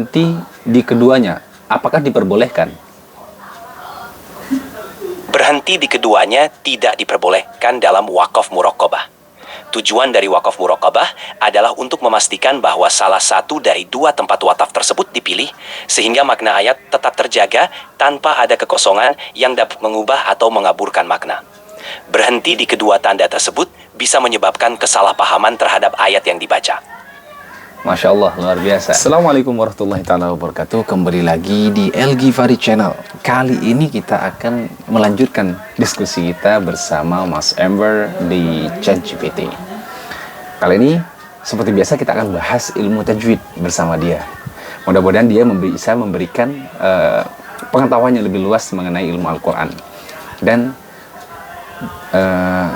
Berhenti di keduanya, apakah diperbolehkan? Berhenti di keduanya tidak diperbolehkan dalam wakaf muraqabah. Tujuan dari wakaf muraqabah adalah untuk memastikan bahwa salah satu dari dua tempat wakaf tersebut dipilih, sehingga makna ayat tetap terjaga tanpa ada kekosongan yang dapat mengubah atau mengaburkan makna. Berhenti di kedua tanda tersebut bisa menyebabkan kesalahpahaman terhadap ayat yang dibaca. Masya Allah, luar biasa. Assalamualaikum warahmatullahi wabarakatuh. Kembali lagi di El Ghifari Channel. Kali ini kita akan melanjutkan diskusi kita bersama Mas Ember di ChatGPT. Kali ini, seperti biasa, kita akan bahas ilmu tajwid bersama dia. Mudah-mudahan dia bisa memberikan pengetahuan yang lebih luas mengenai ilmu Al-Quran. Dan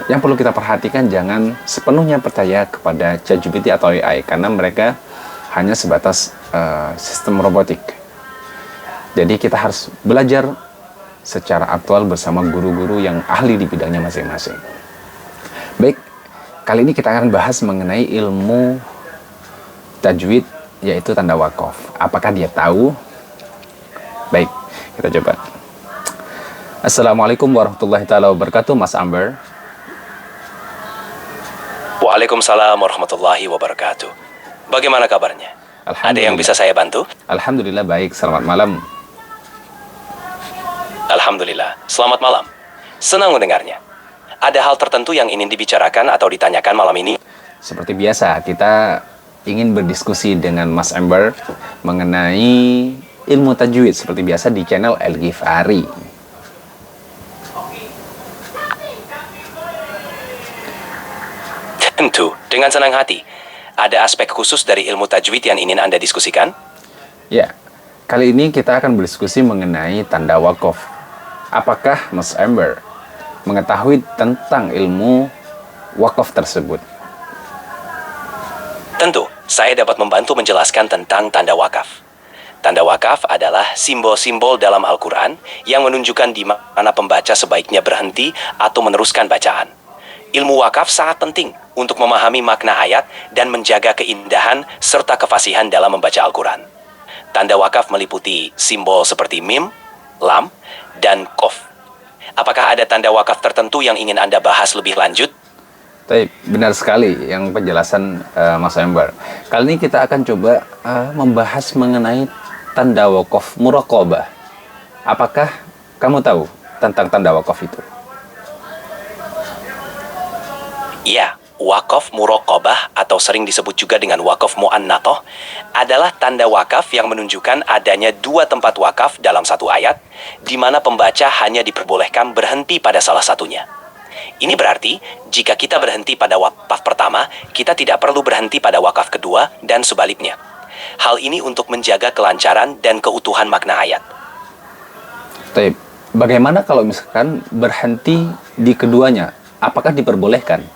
yang perlu kita perhatikan, jangan sepenuhnya percaya kepada ChatGPT atau AI, karena mereka hanya sebatas sistem robotik. Jadi kita harus belajar secara aktual bersama guru-guru yang ahli di bidangnya masing-masing. Baik, kali ini kita akan bahas mengenai ilmu tajwid, yaitu tanda wakaf. Apakah dia tahu? Baik, kita coba. Assalamualaikum warahmatullahi wabarakatuh, Mas Amber. Waalaikumsalam warahmatullahi wabarakatuh. Bagaimana kabarnya? Ada yang bisa saya bantu? Alhamdulillah baik, selamat malam. Alhamdulillah, selamat malam. Senang mendengarnya. Ada hal tertentu yang ingin dibicarakan atau ditanyakan malam ini? Seperti biasa, kita ingin berdiskusi dengan Mas Amber mengenai ilmu tajwid seperti biasa di channel El Ghifari. Tentu, dengan senang hati. Ada aspek khusus dari ilmu tajwid yang ingin Anda diskusikan? Ya, kali ini kita akan berdiskusi mengenai tanda wakaf. Apakah Mas Amber mengetahui tentang ilmu wakaf tersebut? Tentu, saya dapat membantu menjelaskan tentang tanda wakaf. Tanda wakaf adalah simbol-simbol dalam Al-Quran yang menunjukkan di mana pembaca sebaiknya berhenti atau meneruskan bacaan. Ilmu wakaf sangat penting untuk memahami makna ayat dan menjaga keindahan serta kefasihan dalam membaca Al-Quran. Tanda wakaf meliputi simbol seperti mim, lam, dan qaf. Apakah ada tanda wakaf tertentu yang ingin Anda bahas lebih lanjut? Benar sekali yang penjelasan Mas Amber. Kali ini kita akan coba membahas mengenai tanda wakaf muraqabah. Apakah kamu tahu tentang tanda wakaf itu? Ya, wakaf muraqabah atau sering disebut juga dengan wakaf mu'annatoh adalah tanda wakaf yang menunjukkan adanya dua tempat wakaf dalam satu ayat, di mana pembaca hanya diperbolehkan berhenti pada salah satunya. Ini berarti, jika kita berhenti pada wakaf pertama, kita tidak perlu berhenti pada wakaf kedua dan sebaliknya. Hal ini untuk menjaga kelancaran dan keutuhan makna ayat. Bagaimana kalau misalkan berhenti di keduanya? Apakah diperbolehkan?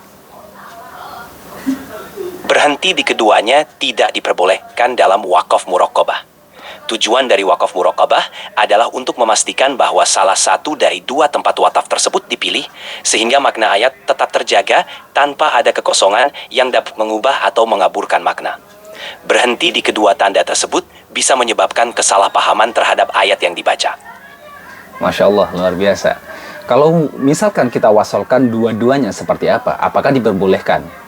Berhenti di keduanya tidak diperbolehkan dalam wakaf muraqabah. Tujuan dari wakaf muraqabah adalah untuk memastikan bahwa salah satu dari dua tempat wakaf tersebut dipilih, sehingga makna ayat tetap terjaga tanpa ada kekosongan yang dapat mengubah atau mengaburkan makna. Berhenti di kedua tanda tersebut bisa menyebabkan kesalahpahaman terhadap ayat yang dibaca. Masya Allah, luar biasa. Kalau misalkan kita wasolkan dua-duanya seperti apa? Apakah diperbolehkan?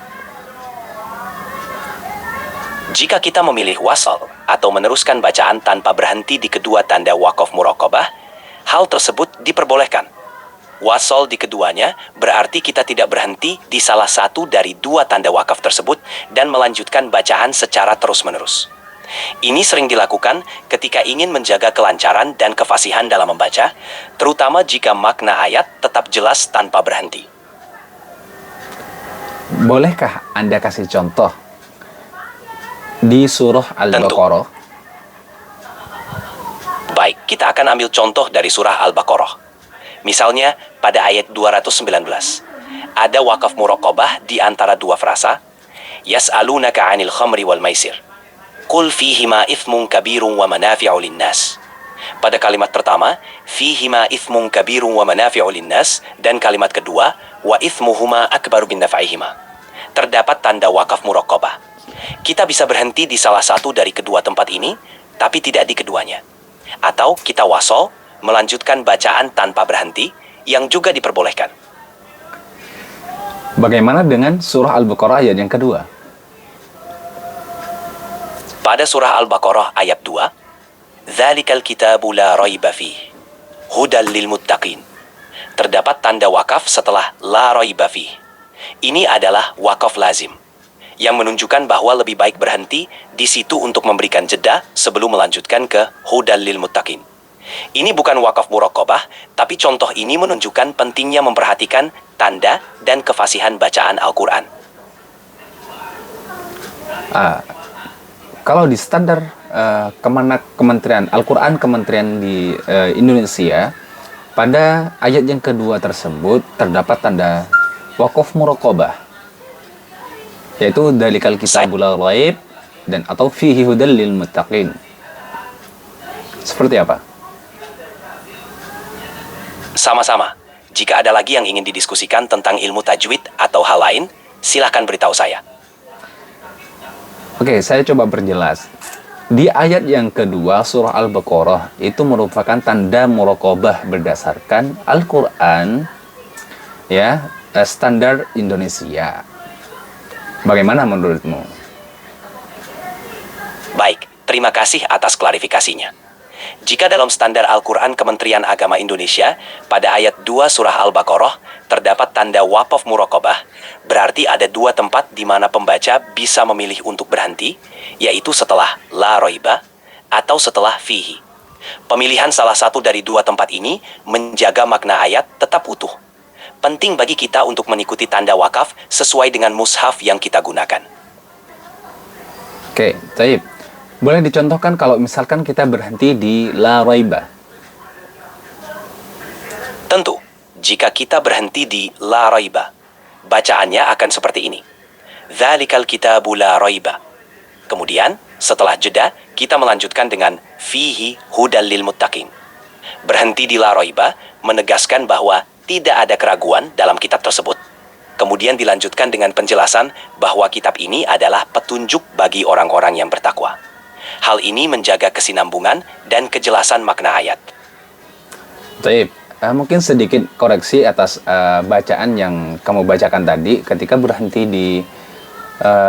Jika kita memilih wasal atau meneruskan bacaan tanpa berhenti di kedua tanda wakaf muraqabah, hal tersebut diperbolehkan. Wasal di keduanya berarti kita tidak berhenti di salah satu dari dua tanda wakaf tersebut dan melanjutkan bacaan secara terus-menerus. Ini sering dilakukan ketika ingin menjaga kelancaran dan kefasihan dalam membaca, terutama jika makna ayat tetap jelas tanpa berhenti. Bolehkah Anda kasih contoh di surah Al-Baqarah? Baik, kita akan ambil contoh dari surah Al-Baqarah. Misalnya, pada ayat 219, ada wakaf muraqabah di antara dua frasa, Yas'alunaka 'anil khamri wal maisir. Qul fihima ithmun kabirun wa manafi'u linnas. Pada kalimat pertama, fihima ithmun kabirun wa manafi'u linnas, dan kalimat kedua, wa ithmuhuma akbaru bin naf'ihima. Terdapat tanda wakaf muraqabah. Kita bisa berhenti di salah satu dari kedua tempat ini, tapi tidak di keduanya. Atau kita wasol, melanjutkan bacaan tanpa berhenti, yang juga diperbolehkan. Bagaimana dengan surah Al-Baqarah ayat yang kedua? Pada surah Al-Baqarah ayat 2, Dzalikal kitabu la raiba fih, hudal lil muttaqin. Terdapat tanda wakaf setelah la raiba fih. Ini adalah wakaf lazim, yang menunjukkan bahwa lebih baik berhenti di situ untuk memberikan jeda sebelum melanjutkan ke hudal lil muttaqin. Ini bukan wakaf muraqabah, tapi contoh ini menunjukkan pentingnya memperhatikan tanda dan kefasihan bacaan Al-Quran. Kalau di standar Kementerian Al-Quran Kementerian di Indonesia, pada ayat yang kedua tersebut terdapat tanda wakaf muraqabah, yaitu dalikal kitabul la raib dan atau fihi hudal lil muttaqin. Seperti apa? Sama-sama. Jika ada lagi yang ingin didiskusikan tentang ilmu tajwid atau hal lain, silahkan beritahu saya. Oke, saya coba perjelas. Di ayat yang kedua surah Al-Baqarah itu merupakan tanda muraqabah berdasarkan Al-Quran, ya, standar Indonesia. Bagaimana menurutmu? Baik, terima kasih atas klarifikasinya. Jika dalam standar Al-Quran Kementerian Agama Indonesia, pada ayat 2 surah Al-Baqarah, terdapat tanda wakaf muraqabah, berarti ada dua tempat di mana pembaca bisa memilih untuk berhenti, yaitu setelah la roiba atau setelah fihi. Pemilihan salah satu dari dua tempat ini menjaga makna ayat tetap utuh. Penting bagi kita untuk mengikuti tanda wakaf sesuai dengan mushaf yang kita gunakan. Oke, baik. Boleh dicontohkan kalau misalkan kita berhenti di la raiba? Tentu, jika kita berhenti di la raiba, bacaannya akan seperti ini. Dzalikal kitabu la raiba. Kemudian, setelah jeda, kita melanjutkan dengan fihi hudal lil muttaqin. Berhenti di la raiba menegaskan bahwa tidak ada keraguan dalam kitab tersebut. Kemudian dilanjutkan dengan penjelasan bahwa kitab ini adalah petunjuk bagi orang-orang yang bertakwa. Hal ini menjaga kesinambungan dan kejelasan makna ayat. Baik, mungkin sedikit koreksi atas bacaan yang kamu bacakan tadi ketika berhenti di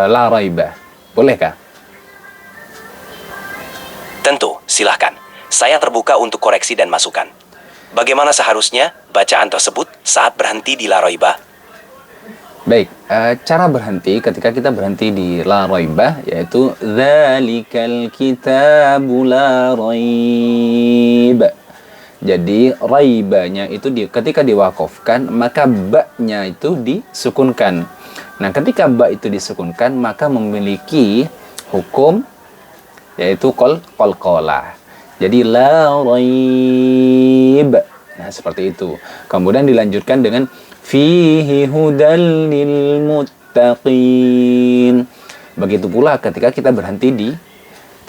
la raiba. Bolehkah? Tentu, silahkan. Saya terbuka untuk koreksi dan masukan. Bagaimana seharusnya bacaan tersebut saat berhenti di la raiba? Baik, cara berhenti ketika kita berhenti di la raibah yaitu dzalikal kitabu la raib. Jadi raibanya itu ketika diwakafkan maka ba-nya itu disukunkan. Nah, ketika ba itu disukunkan maka memiliki hukum yaitu qalqalah. Jadi la raib. Nah, seperti itu. Kemudian dilanjutkan dengan fihi hudal lil muttaqin. Begitu pula ketika kita berhenti di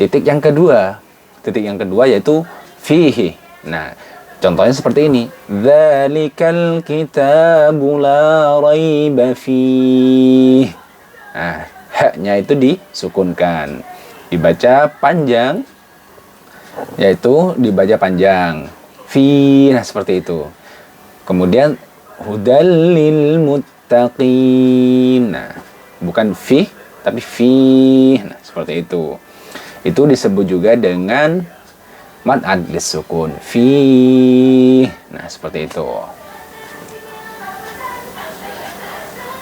titik yang kedua. Titik yang kedua yaitu fihi. Nah, contohnya seperti ini. Dzalikal kitabu la raiba fih. Nah, ha-nya itu disukunkan. Dibaca panjang, yaitu dibaca panjang. Fi, nah seperti itu. Kemudian hudal lil muttaqin. Nah, bukan fi tapi fi. Nah, seperti itu. Itu disebut juga dengan mad adlis sukun. Fi. Nah, seperti itu.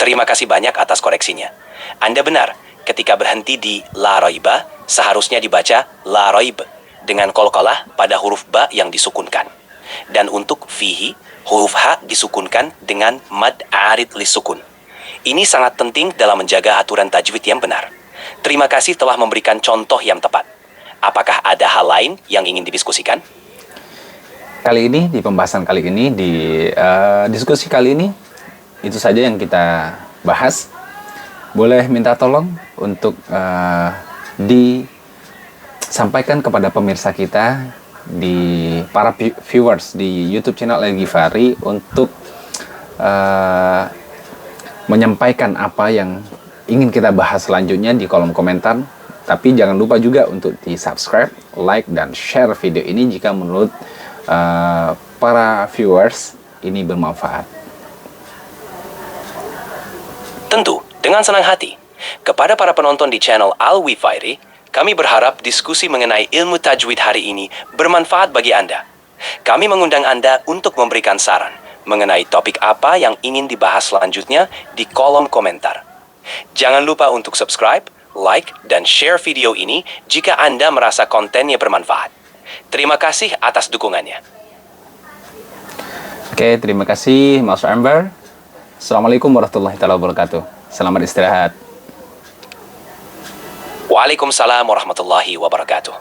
Terima kasih banyak atas koreksinya. Anda benar, ketika berhenti di la raiba, seharusnya dibaca la raib dengan qalqalah pada huruf ba yang disukunkan. Dan untuk fihi, huruf ha disukunkan dengan mad arid lisukun. Ini sangat penting dalam menjaga aturan tajwid yang benar. Terima kasih telah memberikan contoh yang tepat. Apakah ada hal lain yang ingin didiskusikan? Kali ini, di pembahasan kali ini, di diskusi kali ini, itu saja yang kita bahas. Boleh minta tolong untuk disampaikan kepada pemirsa kita, di para viewers di YouTube channel Al Ghifari untuk menyampaikan apa yang ingin kita bahas selanjutnya di kolom komentar. Tapi jangan lupa juga untuk di subscribe, like, dan share video ini jika menurut para viewers ini bermanfaat. Tentu, dengan senang hati. Kepada para penonton di channel Al-Wifairi, kami berharap diskusi mengenai ilmu tajwid hari ini bermanfaat bagi Anda. Kami mengundang Anda untuk memberikan saran mengenai topik apa yang ingin dibahas selanjutnya di kolom komentar. Jangan lupa untuk subscribe, like, dan share video ini jika Anda merasa kontennya bermanfaat. Terima kasih atas dukungannya. Oke, terima kasih Mas Amber. Assalamualaikum warahmatullahi wabarakatuh. Selamat istirahat. Waalaikumsalam warahmatullahi wabarakatuh.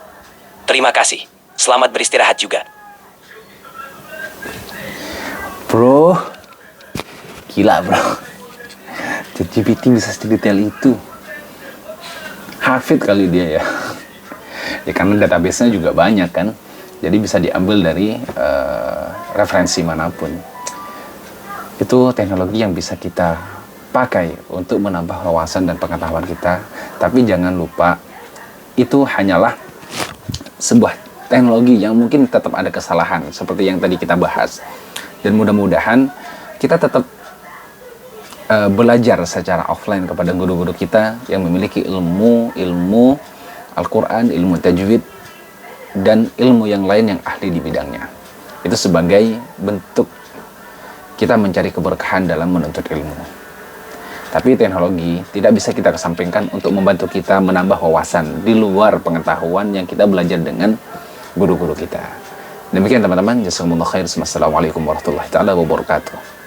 Terima kasih. Selamat beristirahat juga. Bro, gila bro. ChatGPT bisa sedetail itu. Hafid kali dia ya. Ya karena database-nya juga banyak kan. Jadi bisa diambil dari referensi manapun. Itu teknologi yang bisa kita pakai untuk menambah wawasan dan pengetahuan kita. Tapi jangan lupa, itu hanyalah sebuah teknologi yang mungkin tetap ada kesalahan seperti yang tadi kita bahas. Dan mudah-mudahan kita tetap belajar secara offline kepada guru-guru kita yang memiliki ilmu Al-Quran, ilmu tajwid, dan ilmu yang lain yang ahli di bidangnya. Itu sebagai bentuk kita mencari keberkahan dalam menuntut ilmu. Tapi teknologi tidak bisa kita kesampingkan untuk membantu kita menambah wawasan di luar pengetahuan yang kita belajar dengan guru-guru kita. Demikian teman-teman, jazakumullah khair. Wassalamualaikum warahmatullahi wabarakatuh.